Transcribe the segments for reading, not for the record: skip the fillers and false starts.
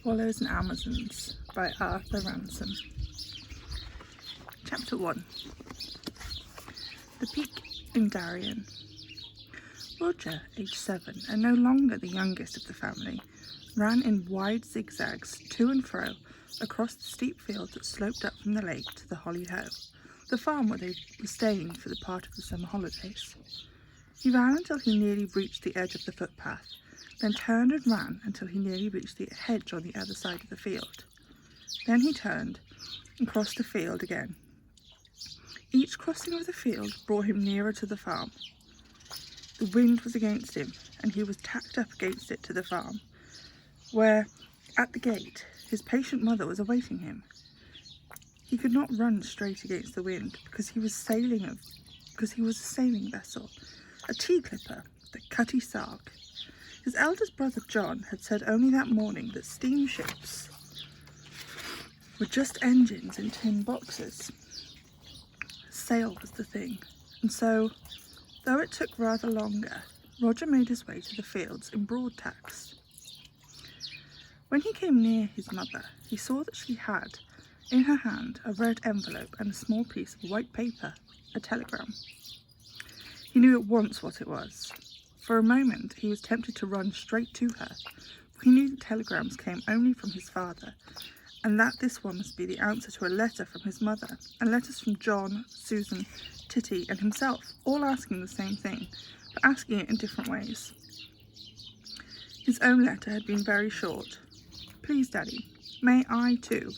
Swallows and Amazons by Arthur Ransome. Chapter 1. The Peak in Darien. Roger, aged 7 and no longer the youngest of the family, ran in wide zigzags to and fro across the steep field that sloped up from the lake to the Holly Hoe, the farm where they were staying for the part of the summer holidays. He ran until he nearly reached the edge of the footpath, then turned and ran until he nearly reached the hedge on the other side of the field. Then he turned and crossed the field again. Each crossing of the field brought him nearer to the farm. The wind was against him, and he was tacked up against it to the farm, where, at the gate, his patient mother was awaiting him. He could not run straight against the wind because he was a sailing vessel, a tea clipper, the Cutty Sark. His eldest brother John had said only that morning that steamships were just engines in tin boxes. Sail was the thing, and so, though it took rather longer, Roger made his way to the fields in broad tacks. When he came near his mother, he saw that she had in her hand a red envelope and a small piece of white paper, a telegram. He knew at once what it was. For a moment he was tempted to run straight to her, for he knew that telegrams came only from his father, and that this one must be the answer to a letter from his mother, and letters from John, Susan, Titty and himself, all asking the same thing, but asking it in different ways. His own letter had been very short. Please, Daddy, may I too?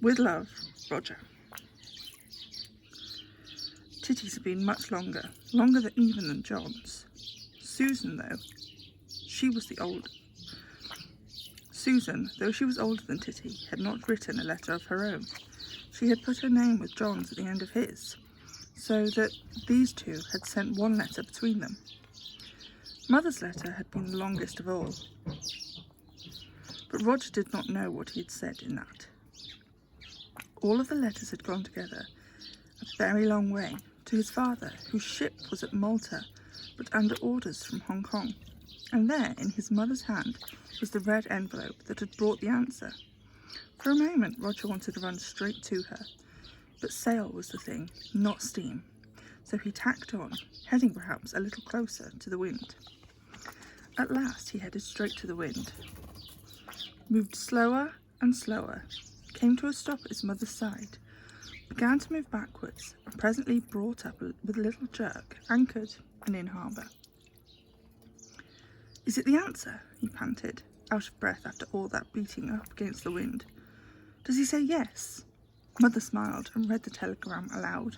With love, Roger. Titty's had been much longer even than John's. Susan, though she was older than Titty, had not written a letter of her own. She had put her name with John's at the end of his, so that these two had sent one letter between them. Mother's letter had been the longest of all, but Roger did not know what he had said in that. All of the letters had gone together a very long way to his father, whose ship was at Malta, but under orders from Hong Kong, and there in his mother's hand was the red envelope that had brought the answer. For a moment Roger wanted to run straight to her, but sail was the thing, not steam, so he tacked on, heading perhaps a little closer to the wind. At last he headed straight to the wind, moved slower and slower, came to a stop at his mother's side, began to move backwards, and presently brought up with a little jerk, anchored and in harbour. Is it the answer? He panted, out of breath after all that beating up against the wind. Does he say yes? Mother smiled and read the telegram aloud.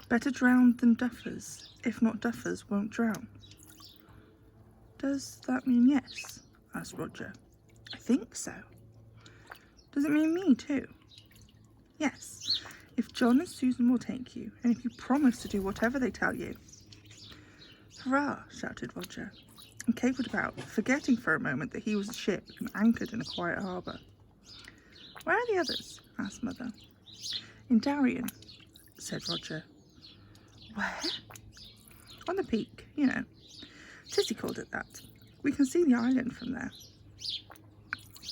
Better drowned than duffers, if not duffers won't drown. Does that mean yes? Asked Roger. I think so. Does it mean me too? Yes, if John and Susan will take you, and if you promise to do whatever they tell you. Hurrah, shouted Roger, and capered about, forgetting for a moment that he was a ship and anchored in a quiet harbour. Where are the others? Asked Mother. In Darien, said Roger. Where? On the peak, you know. Titty called it that. We can see the island from there.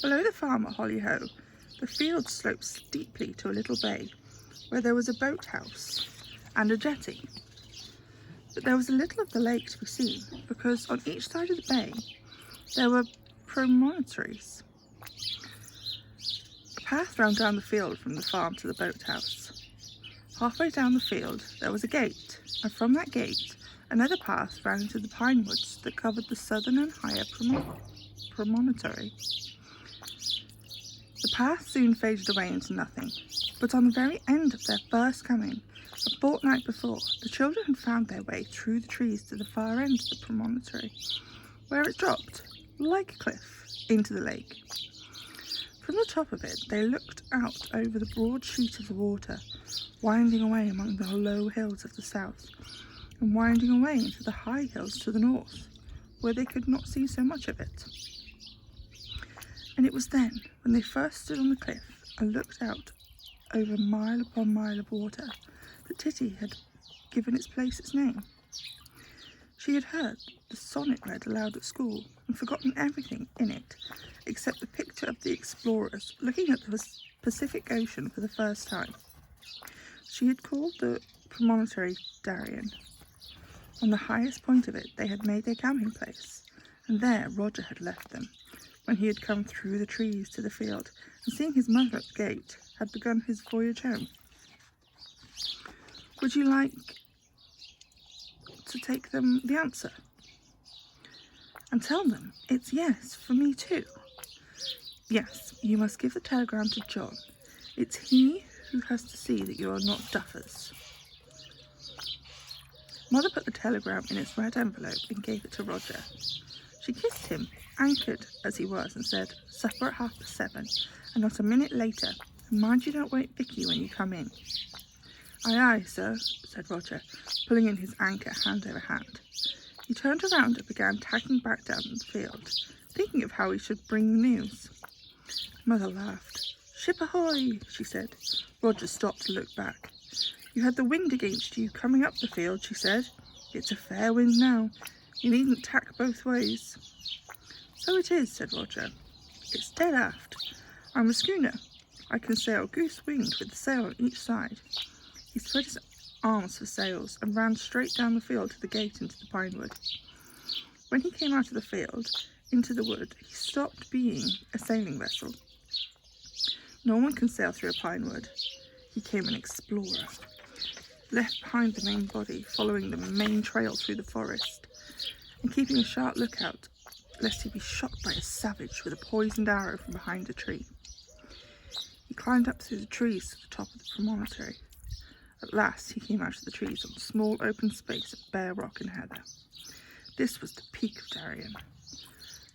Below the farm at Holly Hoe, the field sloped steeply to a little bay, where there was a boathouse and a jetty. But there was a little of the lake to be seen, because on each side of the bay there were promontories. A path ran down the field from the farm to the boathouse. Halfway down the field there was a gate, and from that gate another path ran into the pine woods that covered the southern and higher promontory. The path soon faded away into nothing, but on the very end of their first coming, a fortnight before, the children had found their way through the trees to the far end of the promontory, where it dropped, like a cliff, into the lake. From the top of it they looked out over the broad sheet of the water, winding away among the low hills of the south, and winding away into the high hills to the north, where they could not see so much of it. And it was then, when they first stood on the cliff and looked out over mile upon mile of water, that Titty had given its place its name. She had heard the sonnet read aloud at school and forgotten everything in it except the picture of the explorers looking at the Pacific Ocean for the first time. She had called the promontory Darien. On the highest point of it they had made their camping place, and there Roger had left them, when he had come through the trees to the field, and seeing his mother at the gate, had begun his voyage home. Would you like to take them the answer? And tell them it's yes for me too. Yes, you must give the telegram to John. It's he who has to see that you are not duffers. Mother put the telegram in its red envelope and gave it to Roger. She kissed him, anchored as he was, and said, "Supper at 7:30, and not a minute later. And mind you don't wake Vicky when you come in." "Aye, aye, sir," said Roger, pulling in his anchor hand over hand. He turned around and began tacking back down the field, thinking of how he should bring the news. Mother laughed. "Ship ahoy," she said. Roger stopped to look back. "You had the wind against you coming up the field," she said. "It's a fair wind now. You needn't tack both ways." "So it is," said Roger. "It's dead aft. I'm a schooner. I can sail goose-winged with the sail on each side." He spread his arms for sails and ran straight down the field to the gate into the pine wood. When he came out of the field into the wood, he stopped being a sailing vessel. No one can sail through a pine wood. He became an explorer, left behind the main body, following the main trail through the forest, and keeping a sharp lookout lest he be shot by a savage with a poisoned arrow from behind a tree. He climbed up through the trees to the top of the promontory. At last he came out of the trees on a small open space of bare rock and heather. This was the peak of Darien.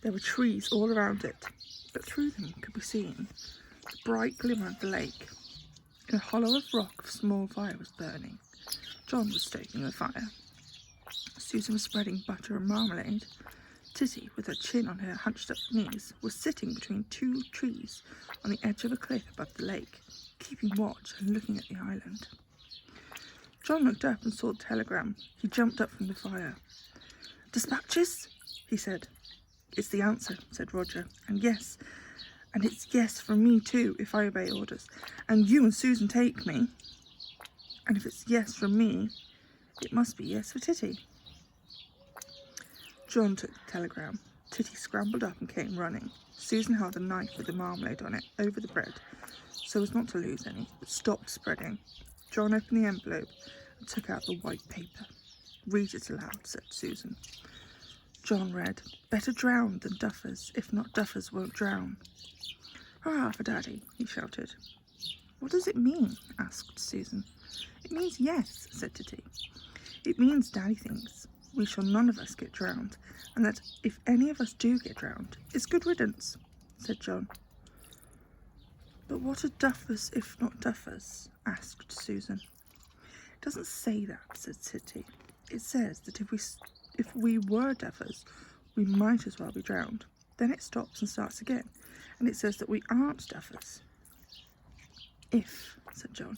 There were trees all around it, but through them could be seen the bright glimmer of the lake. In a hollow of rock a small fire was burning. John was stoking the fire. Susan was spreading butter and marmalade. Titty, with her chin on her hunched up knees, was sitting between two trees on the edge of a cliff above the lake, keeping watch and looking at the island. John looked up and saw the telegram. He jumped up from the fire. "Dispatches?" he said. "It's the answer," said Roger. And it's yes from me too, if I obey orders. And you and Susan take me. And if it's yes from me, it must be yes for Titty." John took the telegram. Titty scrambled up and came running. Susan held a knife with the marmalade on it over the bread, so as not to lose any, but stopped spreading. John opened the envelope and took out the white paper. "Read it aloud," said Susan. John read, "Better drowned than duffers, if not duffers won't drown." "Hurrah for Daddy," he shouted. "What does it mean?" asked Susan. "It means yes," said Titty. "It means Daddy thinks we shall none of us get drowned, and that if any of us do get drowned, it's good riddance," said John. "But what are duffers if not duffers?" asked Susan. "It doesn't say that," said Titty. "It says that if we were duffers, we might as well be drowned. Then it stops and starts again, and it says that we aren't duffers." "If," said John.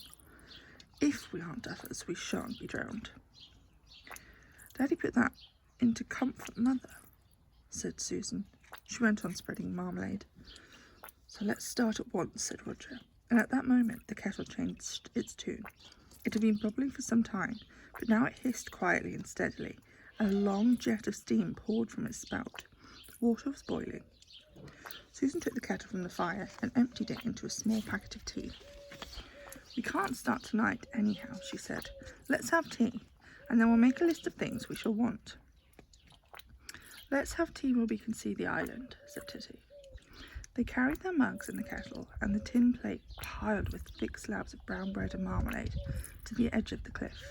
"If we aren't duffers, we shan't be drowned." "Daddy put that in to comfort Mother," said Susan. She went on spreading marmalade. "So let's start at once," said Roger. And at that moment the kettle changed its tune. It had been bubbling for some time, but now it hissed quietly and steadily, and a long jet of steam poured from its spout. The water was boiling. Susan took the kettle from the fire and emptied it into a small packet of tea. "We can't start tonight anyhow," she said. "Let's have tea, and then we'll make a list of things we shall want." "Let's have tea where we can see the island," said Titty. They carried their mugs and the kettle and the tin plate piled with thick slabs of brown bread and marmalade to the edge of the cliff.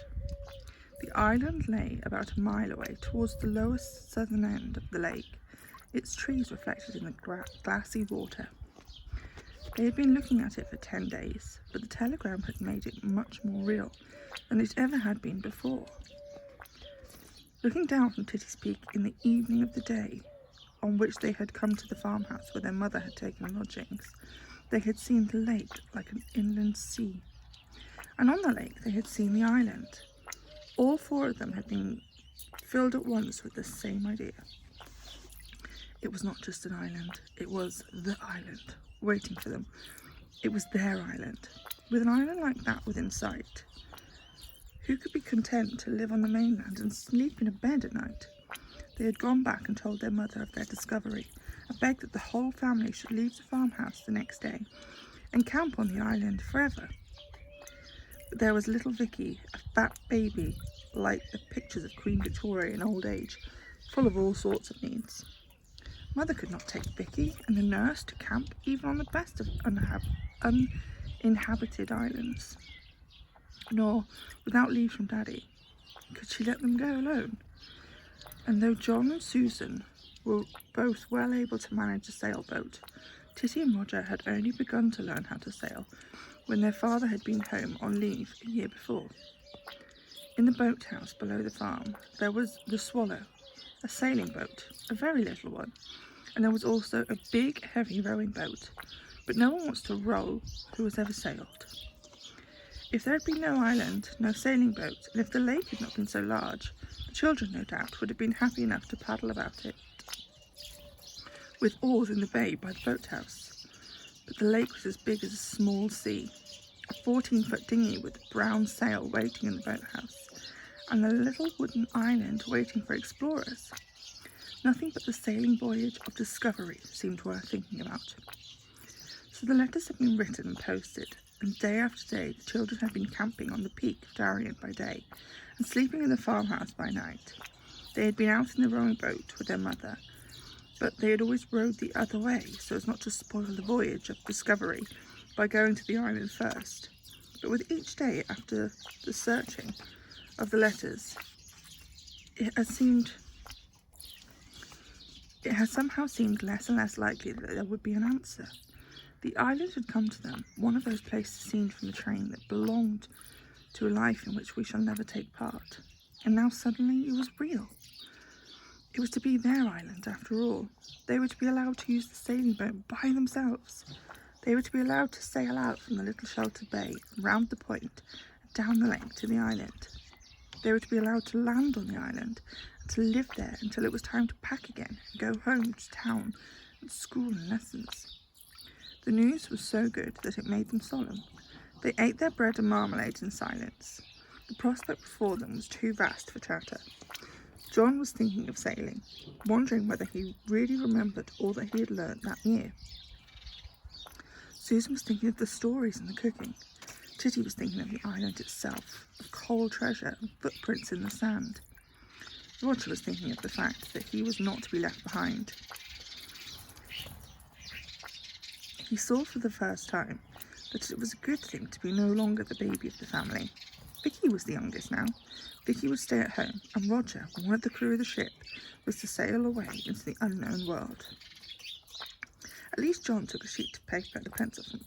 The island lay about a mile away towards the lowest southern end of the lake, its trees reflected in the glassy water. They had been looking at it for 10 days, but the telegram had made it much more real than it ever had been before. Looking down from Titty's Peak in the evening of the day on which they had come to the farmhouse where their mother had taken lodgings, they had seen the lake like an inland sea. And on the lake they had seen the island. All 4 of them had been filled at once with the same idea. It was not just an island, it was the island waiting for them. It was their island. With an island like that within sight, who could be content to live on the mainland and sleep in a bed at night? They had gone back and told their mother of their discovery, and begged that the whole family should leave the farmhouse the next day and camp on the island forever. But there was little Vicky, a fat baby, like the pictures of Queen Victoria in old age, full of all sorts of needs. Mother could not take Vicky and the nurse to camp even on the best of uninhabited islands, nor, without leave from Daddy, could she let them go alone. And though John and Susan were both well able to manage a sailboat, Titty and Roger had only begun to learn how to sail when their father had been home on leave a year before. In the boathouse below the farm there was the Swallow, a sailing boat, a very little one, and there was also a big heavy rowing boat, but no one wants to row who has ever sailed. If there had been no island, no sailing boat, and if the lake had not been so large, the children, no doubt, would have been happy enough to paddle about it with oars in the bay by the boathouse. But the lake was as big as a small sea, a 14-foot dinghy with a brown sail waiting in the boathouse, and a little wooden island waiting for explorers. Nothing but the sailing voyage of discovery seemed worth thinking about. So the letters had been written and posted, and day after day the children had been camping on the peak of Darien by day and sleeping in the farmhouse by night. They had been out in the rowing boat with their mother, but they had always rowed the other way so as not to spoil the voyage of discovery by going to the island first. But with each day after the searching of the letters, it has somehow seemed less and less likely that there would be an answer. The island had come to them, one of those places seen from the train that belonged to a life in which we shall never take part. And now suddenly it was real. It was to be their island after all. They were to be allowed to use the sailing boat by themselves. They were to be allowed to sail out from the little sheltered bay, round the point, down the lake to the island. They were to be allowed to land on the island and to live there until it was time to pack again and go home to town and school and lessons. The news was so good that it made them solemn. They ate their bread and marmalade in silence. The prospect before them was too vast for chatter. John was thinking of sailing, wondering whether he really remembered all that he had learnt that year. Susan was thinking of the stories and the cooking. Titty was thinking of the island itself, of coal treasure and footprints in the sand. Roger was thinking of the fact that he was not to be left behind. He saw for the first time that it was a good thing to be no longer the baby of the family. Vicky was the youngest now. Vicky would stay at home, and Roger, one of the crew of the ship, was to sail away into the unknown world. At least John took a sheet of paper and a pencil from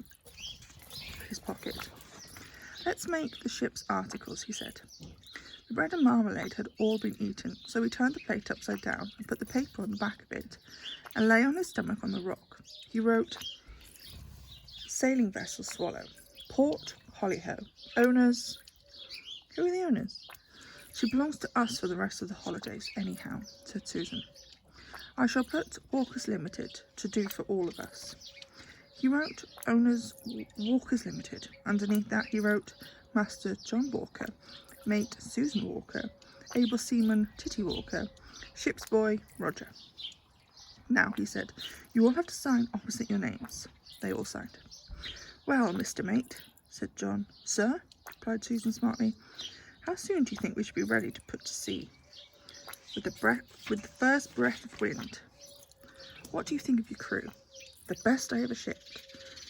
his pocket. "Let's make the ship's articles," he said. The bread and marmalade had all been eaten, so he turned the plate upside down and put the paper on the back of it, and lay on his stomach on the rock. He wrote, "Sailing vessel Swallow. Port, Hollyho. Owners..." "Who are the owners?" "She belongs to us for the rest of the holidays, anyhow," said Susan. "I shall put Walkers Limited to do for all of us." He wrote Owners Walkers Limited. Underneath that he wrote Master John Walker, Mate Susan Walker, Able Seaman Titty Walker, Ship's Boy Roger. "Now," he said, "you all have to sign opposite your names." They all signed. "Well, Mr. Mate," said John. "Sir," replied Susan smartly, "how soon do you think we should be ready to put to sea?" With the first breath of wind." "What do you think of your crew?" "The best I ever shipped."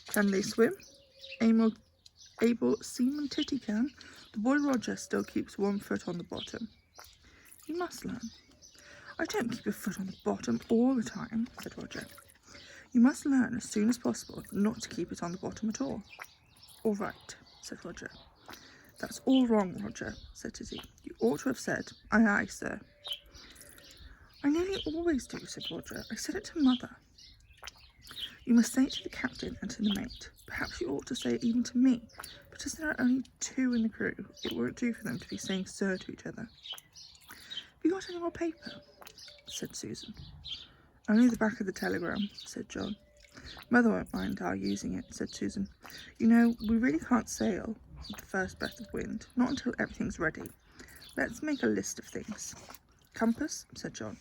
"Can they swim?" Able Seaman Titty can. The boy Roger still keeps 1 foot on the bottom." "He must learn." "I don't keep a foot on the bottom all the time," said Roger. "You must learn as soon as possible not to keep it on the bottom at all." "All right," said Roger. "That's all wrong, Roger," said Titty. "You ought to have said, 'Aye, aye, sir.'" "I nearly always do," said Roger. "I said it to Mother." "You must say it to the captain and to the mate. Perhaps you ought to say it even to me, but as there are only 2 in the crew, it won't do for them to be saying 'sir' to each other." "Have you got any more paper?" said Susan. Only the back of the telegram, said John. Mother won't mind our using it, said Susan. You know, we really can't sail with the first breath of wind, not until everything's ready. Let's make a list of things. Compass, said John.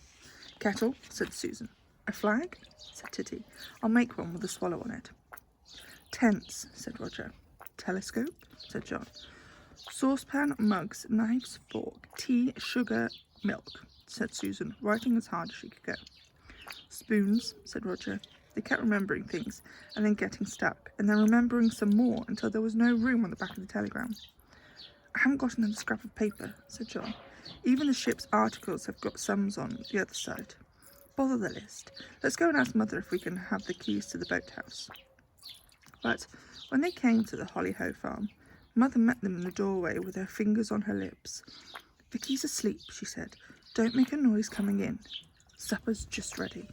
Kettle, said Susan. A flag, said Titty. I'll make one with a swallow on it. Tents, said Roger. Telescope, said John. Saucepan, mugs, knives, fork, tea, sugar, milk, said Susan, writing as hard as she could go. Spoons, said Roger. They kept remembering things and then getting stuck, and then remembering some more until there was no room on the back of the telegram. I haven't got another scrap of paper, said John. Even the ship's articles have got sums on the other side. Bother the list. Let's go and ask Mother if we can have the keys to the boathouse. But when they came to the Holly-Ho farm, Mother met them in the doorway with her fingers on her lips. Vicky's asleep, she said. Don't make a noise coming in. Supper's just ready.